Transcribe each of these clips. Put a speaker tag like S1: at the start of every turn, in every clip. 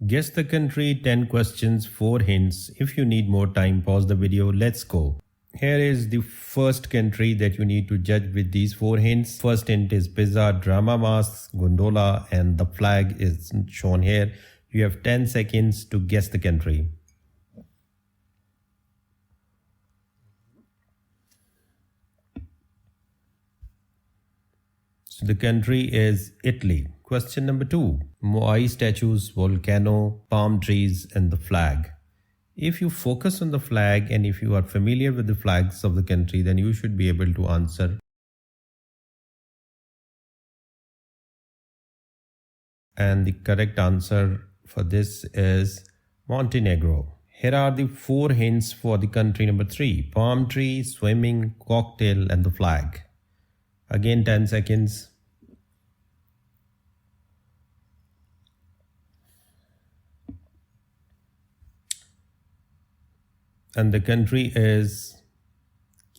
S1: Guess the country, 10 questions, 4 hints. If you need more time, pause the video. Let's go. Here is the first country that you need to judge with these 4 hints. First hint is pizza, drama masks, gondola, and the flag is shown here. You have 10 seconds to guess the country. So the country is Italy. Question number 2. Moai statues, volcano, palm trees, and the flag. If you focus on the flag and if you are familiar with the flags of the country, then you should be able to answer. And the correct answer for this is Montenegro. Here are the 4 hints for the country number 3. Palm tree, swimming, cocktail, and the flag. Again 10 seconds. And the country is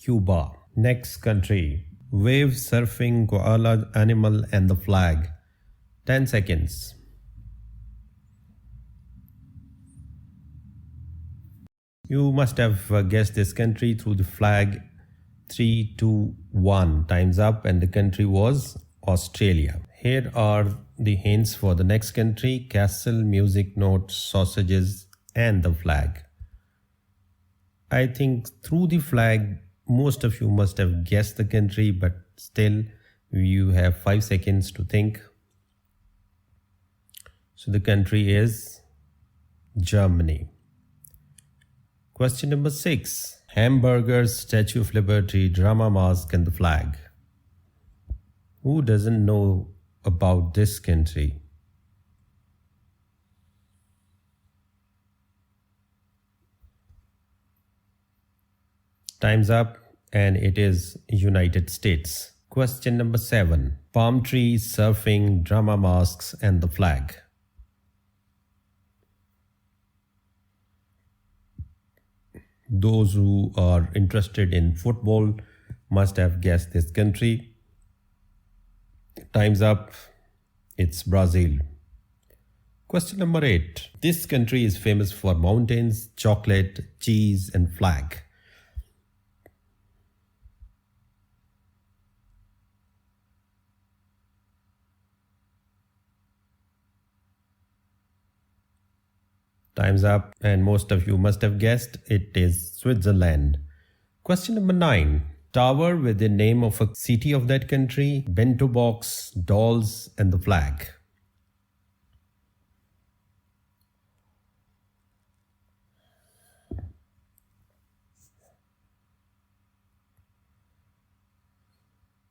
S1: Cuba. Next country. Wave surfing, koala, animal, and the flag. 10 seconds. You must have guessed this country through the flag. 3, 2, 1. Time's up, and the country was Australia. Here are the hints for the next country. Castle, music notes, sausages, and the flag. I think through the flag, most of you must have guessed the country, but still you have 5 seconds to think. So the country is Germany. Question number 6. Hamburgers, Statue of Liberty, drama mask, and the flag. Who doesn't know about this country? Time's up, and it is United States. Question number 7. Palm trees, surfing, drama masks, and the flag. Those who are interested in football must have guessed this country. Time's up. It's Brazil. Question number 8. This country is famous for mountains, chocolate, cheese, and flag. Time's up, and most of you must have guessed it is Switzerland. Question number 9. Tower with the name of a city of that country, bento box, dolls, and the flag.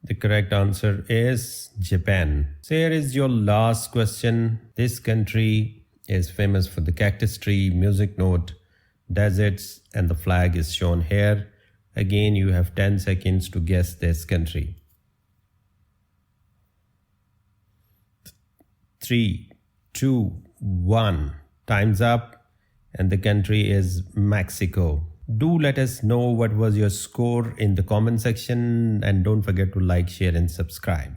S1: The correct answer is Japan. So here is your last question. This country is famous for the cactus tree, music note, deserts, and the flag is shown here. Again, you have 10 seconds to guess this country. 3, 2, 1. Time's up, and the country is Mexico. Do let us know what was your score in the comment section, and don't forget to like, share, and subscribe.